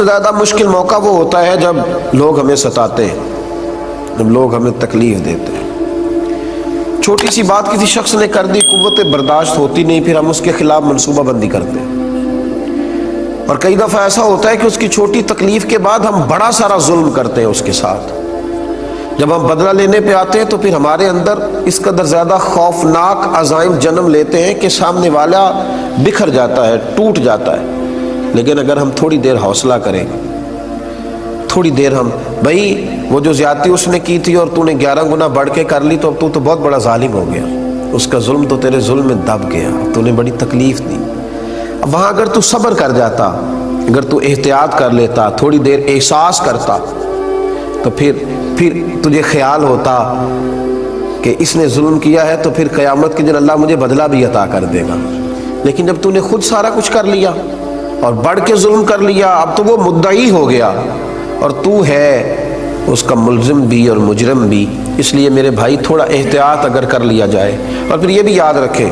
زیادہ مشکل موقع وہ ہوتا ہے جب لوگ ہمیں ستاتے ہیں، جب لوگ ہمیں تکلیف دیتے ہیں۔ چھوٹی سی بات کسی شخص نے کر دی، قوت برداشت ہوتی نہیں، پھر ہم اس کے خلاف منصوبہ بندی کرتے ہیں۔ اور کئی دفعہ ایسا ہوتا ہے کہ اس کی چھوٹی تکلیف کے بعد ہم بڑا سارا ظلم کرتے ہیں اس کے ساتھ۔ جب ہم بدلہ لینے پہ آتے ہیں تو پھر ہمارے اندر اس قدر زیادہ خوفناک عزائم جنم لیتے ہیں کہ سامنے والا بکھر جاتا ہے، ٹوٹ جاتا ہے۔ لیکن اگر ہم تھوڑی دیر حوصلہ کریں، تھوڑی دیر ہم، بھائی وہ جو زیادتی اس نے کی تھی اور تو نے 11 گنا بڑھ کے کر لی، تو اب تو بہت بڑا ظالم ہو گیا، اس کا ظلم تو تیرے ظلم میں دب گیا، تو نے بڑی تکلیف دی۔ اب وہاں اگر تو صبر کر جاتا، اگر تو احتیاط کر لیتا، تھوڑی دیر احساس کرتا، تو پھر تجھے خیال ہوتا کہ اس نے ظلم کیا ہے تو پھر قیامت کے دن اللہ مجھے بدلہ بھی عطا کر دے گا۔ لیکن جب تو نے خود سارا کچھ کر لیا اور بڑھ کے ظلم کر لیا، اب تو وہ مدعی ہو گیا اور تو ہے اس کا ملزم بھی اور مجرم بھی۔ اس لیے میرے بھائی تھوڑا احتیاط اگر کر لیا جائے، اور پھر یہ بھی یاد رکھے،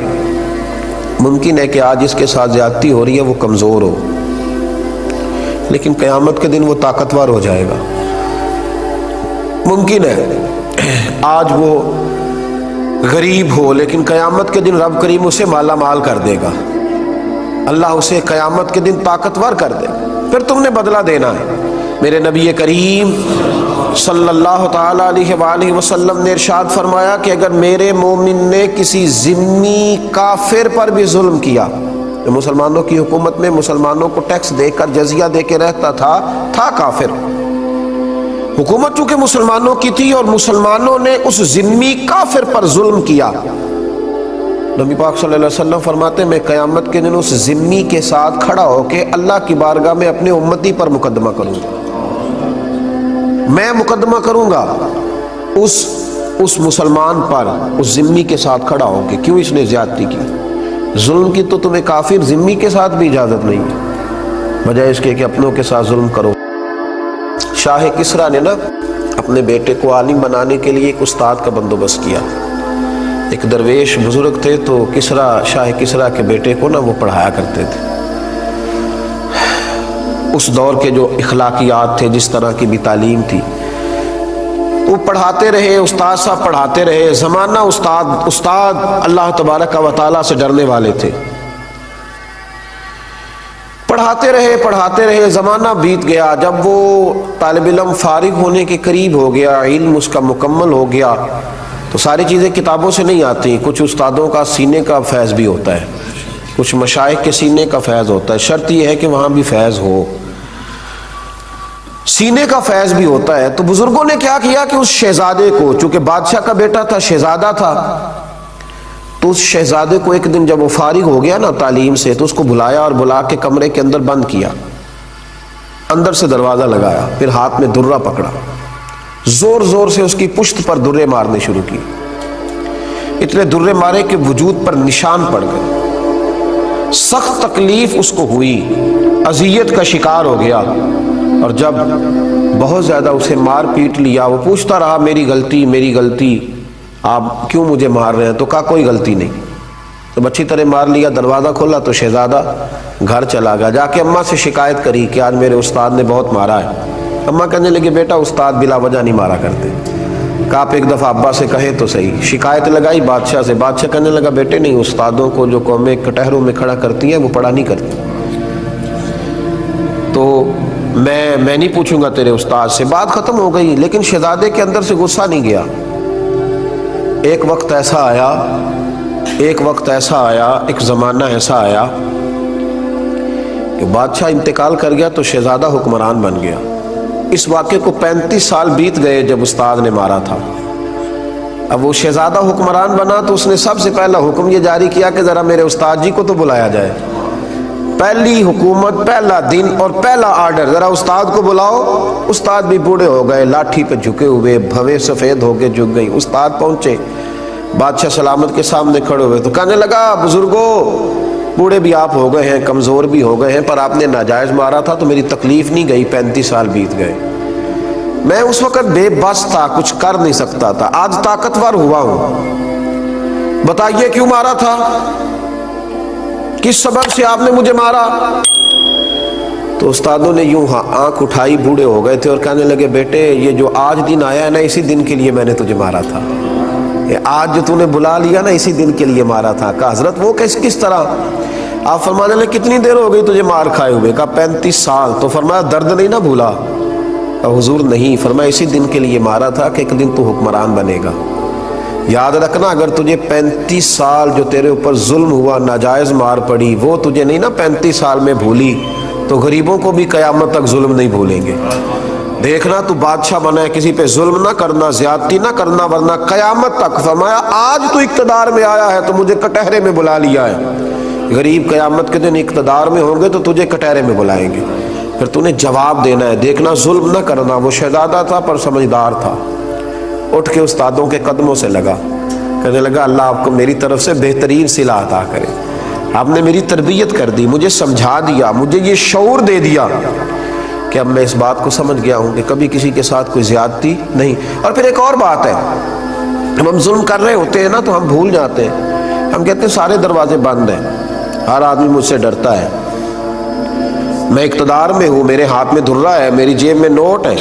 ممکن ہے کہ آج اس کے ساتھ زیادتی ہو رہی ہے وہ کمزور ہو، لیکن قیامت کے دن وہ طاقتور ہو جائے گا۔ ممکن ہے آج وہ غریب ہو، لیکن قیامت کے دن رب کریم اسے مالا مال کر دے گا، اللہ اسے قیامت کے دن طاقتور کر دے گا، پھر تم نے بدلہ دینا ہے۔ میرے نبی کریم صلی اللہ تعالی علیہ وآلہ وسلم نے ارشاد فرمایا کہ اگر میرے مومن نے کسی ذمی کافر پر بھی ظلم کیا، مسلمانوں کی حکومت میں مسلمانوں کو ٹیکس دے کر جزیہ دے کے رہتا تھا کافر، حکومت چونکہ مسلمانوں کی تھی اور مسلمانوں نے اس ذمی کافر پر ظلم کیا، نبی پاک صلی اللہ علیہ وسلم فرماتے ہیں میں قیامت کے دن اس ذمی کے ساتھ کھڑا ہو کے اللہ کی بارگاہ میں اپنے امتی پر مقدمہ کروں گا، میں مقدمہ کروں گا اس مسلمان پر، اس ذمی کے ساتھ کھڑا ہو کے، کیوں اس نے زیادتی کی، ظلم کی تو تمہیں کافر ذمی کے ساتھ بھی اجازت نہیں ہے، بجائے اس کے کہ اپنوں کے ساتھ ظلم کرو۔ شاہ کسریٰ نے نا اپنے بیٹے کو عالم بنانے کے لیے ایک استاد کا بندوبست کیا۔ ایک درویش بزرگ تھے تو شاہ کسریٰ کے بیٹے کو نا وہ پڑھایا کرتے تھے۔ اس دور کے جو اخلاقیات تھے، جس طرح کی بھی تعلیم تھی، وہ پڑھاتے رہے، استاد صاحب پڑھاتے رہے، زمانہ استاد اللہ تبارک و تعالیٰ سے ڈرنے والے تھے، پڑھاتے رہے، زمانہ بیت گیا۔ جب وہ طالب علم فارغ ہونے کے قریب ہو گیا، علم اس کا مکمل ہو گیا، تو ساری چیزیں کتابوں سے نہیں آتی، کچھ استادوں کا سینے کا فیض بھی ہوتا ہے، کچھ مشائخ کے سینے کا فیض ہوتا ہے، شرط یہ ہے کہ وہاں بھی فیض ہو، سینے کا فیض بھی ہوتا ہے۔ تو بزرگوں نے کیا کیا کہ اس شہزادے کو، چونکہ بادشاہ کا بیٹا تھا، شہزادہ تھا، تو اس شہزادے کو ایک دن جب وہ فارغ ہو گیا نا تعلیم سے، تو اس کو بلایا اور بلا کے کمرے کے اندر بند کیا، اندر سے دروازہ لگایا، پھر ہاتھ میں درہ پکڑا، زور زور سے اس کی پشت پر درے مارنے شروع کی، اتنے درے مارے کہ وجود پر نشان پڑ گئے، سخت تکلیف اس کو ہوئی، اذیت کا شکار ہو گیا، اور جب بہت زیادہ اسے مار پیٹ لیا، وہ پوچھتا رہا میری غلطی، آپ کیوں مجھے مار رہے ہیں؟ تو کہا کوئی غلطی نہیں۔ جب اچھی طرح مار لیا، دروازہ کھولا تو شہزادہ گھر چلا گیا، جا کے اماں سے شکایت کری کہ آج میرے استاد نے بہت مارا ہے۔ اماں کہنے لگی بیٹا استاد بلا وجہ نہیں مارا کرتے، کہا آپ ایک دفعہ ابا سے کہے تو صحیح۔ شکایت لگائی بادشاہ سے، بادشاہ کہنے لگا بیٹے نہیں، استادوں کو جو قومیں کٹہروں میں کھڑا کرتی ہیں وہ پڑھا نہیں کرتی، تو میں نہیں پوچھوں گا تیرے استاد سے۔ بات ختم ہو گئی، لیکن شہزادے کے اندر سے غصہ نہیں گیا۔ ایک وقت ایسا آیا، ایک زمانہ ایسا آیا کہ بادشاہ انتقال کر گیا تو شہزادہ حکمران بن گیا۔ اس واقعے کو 35 سال بیت گئے جب استاد نے مارا تھا۔ اب وہ شہزادہ حکمران بنا تو اس نے سب سے پہلا حکم یہ جاری کیا کہ ذرا میرے استاد جی کو تو بلایا جائے، پہلی حکومت، پہلا دن اور پہلا آرڈر، ذرا استاد کو بلاؤ۔ استاد بھی بوڑھے ہو گئے، لاٹھی پہ جھکے ہوئے، بھویں سفید ہو کے جھک گئی۔ استاد پہنچے، بادشاہ سلامت کے سامنے کھڑے ہوئے تو کہنے لگا بزرگوں، بوڑھے بھی آپ ہو گئے ہیں، کمزور بھی ہو گئے ہیں، پر آپ نے ناجائز مارا تھا تو میری تکلیف نہیں گئی، 35 سال بیت گئے، میں اس وقت بے بس تھا، کچھ کر نہیں سکتا تھا، آج طاقتور ہوا ہوں، بتائیے کیوں مارا تھا، کس سبب سے آپ نے مجھے مارا؟ تو استادوں نے یوں آنکھ اٹھائی، بوڑھے ہو گئے تھے، اور کہنے لگے بیٹے یہ جو آج دن آیا ہے نا، اسی دن کے لیے میں نے تجھے مارا تھا، یہ آج جو تو نے بلا لیا نا، اسی دن کے لیے مارا تھا۔ کہا حضرت وہ کس طرح؟ آپ فرمانے لگے کتنی دیر ہو گئی تجھے مار کھائے ہوئے؟ کہا 35 سال۔ تو فرمایا درد نہیں نہ بھولا؟ کہا حضور نہیں۔ فرمایا اسی دن کے لیے مارا تھا کہ ایک دن تو حکمران بنے گا، یاد رکھنا، اگر تجھے 35 سال جو تیرے اوپر ظلم ہوا، ناجائز مار پڑی، وہ تجھے نہیں نا 35 سال میں بھولی، تو غریبوں کو بھی قیامت تک ظلم نہیں بھولیں گے۔ دیکھنا تو بادشاہ بنا ہے، کسی پہ ظلم نہ کرنا، زیادتی نہ کرنا، ورنہ قیامت تک۔ فرمایا آج تو اقتدار میں آیا ہے تو مجھے کٹہرے میں بلا لیا ہے، غریب قیامت کے دن اقتدار میں ہوں گے تو تجھے کٹہرے میں بلائیں گے، پھر تو نے جواب دینا ہے۔ دیکھنا ظلم نہ کرنا۔ وہ شہزادہ تھا پر سمجھدار تھا، اٹھ کے استادوں کے قدموں سے لگا، کہنے لگا اللہ آپ کو میری طرف سے بہترین صلہ عطا کرے، آپ نے میری تربیت کر دی، مجھے سمجھا دیا، مجھے یہ شعور دے دیا کہ اب میں اس بات کو سمجھ گیا ہوں کہ کبھی کسی کے ساتھ کوئی زیادتی نہیں۔ اور پھر ایک اور بات ہے، جب ہم ظلم کر رہے ہوتے ہیں نا تو ہم بھول جاتے ہیں، ہم کہتے ہیں سارے دروازے بند ہیں، ہر آدمی مجھ سے ڈرتا ہے، میں اقتدار میں ہوں، میرے ہاتھ میں دھرا ہے، میری جیب میں نوٹ ہے،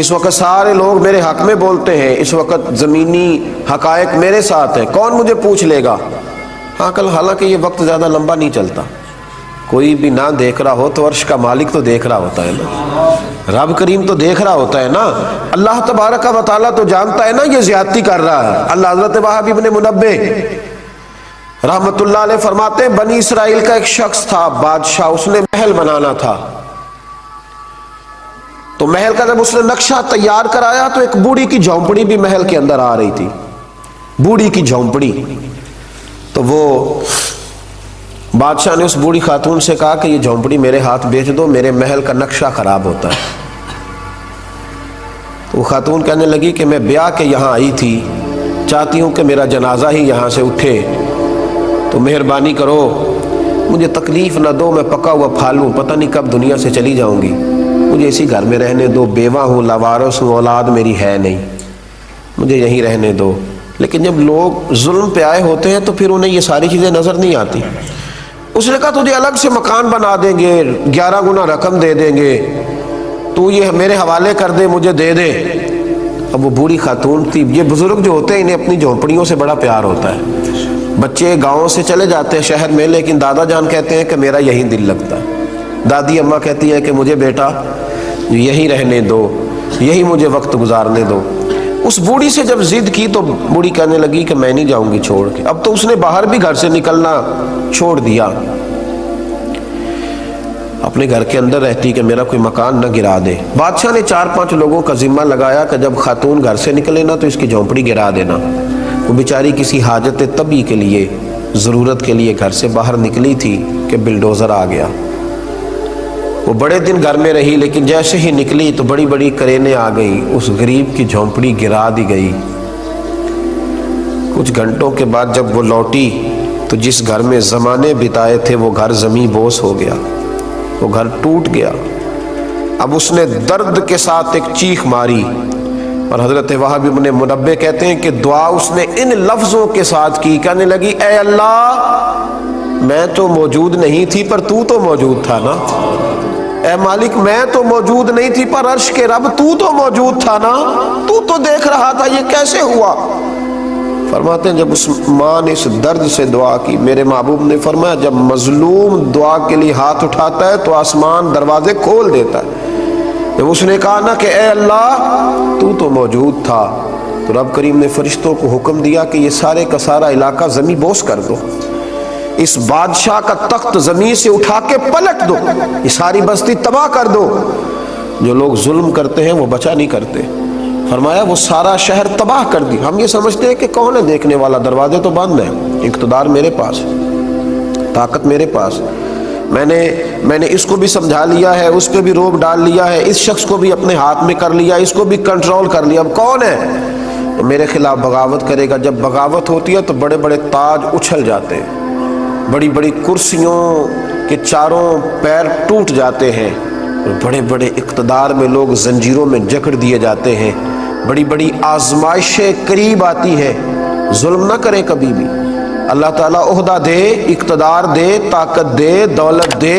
اس وقت سارے لوگ میرے حق میں بولتے ہیں، اس وقت زمینی حقائق میرے ساتھ ہیں، کون مجھے پوچھ لے گا؟ ہاں حالانکہ یہ وقت زیادہ لمبا نہیں چلتا، کوئی بھی نہ دیکھ رہا ہو تو عرش کا مالک تو دیکھ رہا ہوتا ہے نا، رب کریم تو دیکھ رہا ہوتا ہے نا، اللہ تبارک و تعالیٰ تو جانتا ہے نا یہ زیادتی کر رہا ہے۔ اللہ حضرت وہب ابن منبہ رحمت اللہ علیہ فرماتے ہیں بنی اسرائیل کا ایک شخص تھا بادشاہ، اس نے محل بنانا تھا، تو محل کا جب اس نے نقشہ تیار کرایا تو ایک بوڑھی کی جھونپڑی بھی محل کے اندر آ رہی تھی، بوڑھی کی جھونپڑی۔ تو وہ بادشاہ نے اس بوڑھی خاتون سے کہا کہ یہ جھونپڑی میرے ہاتھ بیچ دو، میرے محل کا نقشہ خراب ہوتا ہے۔ تو وہ خاتون کہنے لگی کہ میں بیاہ کے یہاں آئی تھی، چاہتی ہوں کہ میرا جنازہ ہی یہاں سے اٹھے، تو مہربانی کرو مجھے تکلیف نہ دو، میں پکا ہوا پھال ہوں، پتہ نہیں کب دنیا سے چلی جاؤں گی، مجھے اسی گھر میں رہنے دو، بیوہ ہوں، لاوارث ہوں، اولاد میری ہے نہیں، مجھے یہیں رہنے دو۔ لیکن جب لوگ ظلم پہ آئے ہوتے ہیں تو پھر انہیں یہ ساری چیزیں نظر نہیں آتی۔ اس نے کہا تجھے الگ سے مکان بنا دیں گے، 11 گنا رقم دے دیں گے، تو یہ میرے حوالے کر دے، مجھے دے دے۔ اب وہ بوڑھی خاتون تھی، یہ بزرگ جو ہوتے ہیں انہیں اپنی جھونپڑیوں سے بڑا پیار ہوتا ہے، بچے گاؤں سے چلے جاتے ہیں شہر میں، لیکن دادا جان کہتے ہیں کہ میرا یہیں دل لگتا ہے، دادی اماں کہتی ہیں کہ مجھے بیٹا یہیں رہنے دو، یہی مجھے وقت گزارنے دو۔ اس بوڑھی سے جب ضد کی تو بوڑھی کہنے لگی کہ میں نہیں جاؤں گی چھوڑ کے۔ اب تو اس نے باہر بھی گھر سے نکلنا چھوڑ دیا، اپنے گھر کے اندر رہتی کہ میرا کوئی مکان نہ گرا دے۔ بادشاہ نے 4-5 لوگوں کا ذمہ لگایا کہ جب خاتون گھر سے نکلے نا تو اس کی جھونپڑی گرا دینا۔ وہ بیچاری کسی حاجت طبی کے لیے، ضرورت کے لیے گھر سے باہر نکلی تھی کہ بلڈوزر آ گیا۔ وہ بڑے دن گھر میں رہی، لیکن جیسے ہی نکلی تو بڑی بڑی کرینیں آ گئی، اس غریب کی جھونپڑی گرا دی گئی۔ کچھ گھنٹوں کے بعد جب وہ لوٹی تو جس گھر میں زمانے بتائے تھے وہ گھر زمیں بوس ہو گیا، وہ گھر ٹوٹ گیا۔ اب اس نے درد کے ساتھ ایک چیخ ماری، اور حضرت وہب ابن منبہ کہتے ہیں کہ دعا اس نے ان لفظوں کے ساتھ کی، کہنے لگی اے اللہ میں تو موجود نہیں تھی پر تو تو موجود تھا نا، اے مالک میں تو موجود نہیں تھی پر عرش کے رب تو تو موجود تھا نا، تو تو دیکھ رہا تھا، یہ کیسے ہوا؟ فرماتے ہیں جب اس ماں نے اس درد سے دعا کی، میرے محبوب نے فرمایا جب مظلوم دعا کے لیے ہاتھ اٹھاتا ہے تو آسمان دروازے کھول دیتا ہے۔ جب اس نے کہا نا کہ اے اللہ تو تو موجود تھا، تو رب کریم نے فرشتوں کو حکم دیا کہ یہ سارے کا سارا علاقہ زمیں بوس کر دو، اس بادشاہ کا تخت زمین سے اٹھا کے پلٹ دو، یہ ساری بستی تباہ کر دو۔ جو لوگ ظلم کرتے ہیں وہ بچا نہیں کرتے، فرمایا وہ سارا شہر تباہ کر دی۔ ہم یہ سمجھتے ہیں کہ کون ہے دیکھنے والا، دروازے تو بند ہیں، اقتدار میرے پاس، طاقت میرے پاس، میں نے اس کو بھی سمجھا لیا ہے، اس پہ بھی روک ڈال لیا ہے، اس شخص کو بھی اپنے ہاتھ میں کر لیا، اس کو بھی کنٹرول کر لیا، اب کون ہے میرے خلاف بغاوت کرے گا؟ جب بغاوت ہوتی ہے تو بڑے بڑے تاج اچھل جاتے ہیں، بڑی بڑی کرسیوں کے چاروں پیر ٹوٹ جاتے ہیں، اور بڑے بڑے اقتدار میں لوگ زنجیروں میں جکڑ دیے جاتے ہیں، بڑی بڑی آزمائشیں قریب آتی ہیں۔ ظلم نہ کریں کبھی بھی، اللہ تعالیٰ عہدہ دے، اقتدار دے، طاقت دے، دولت دے،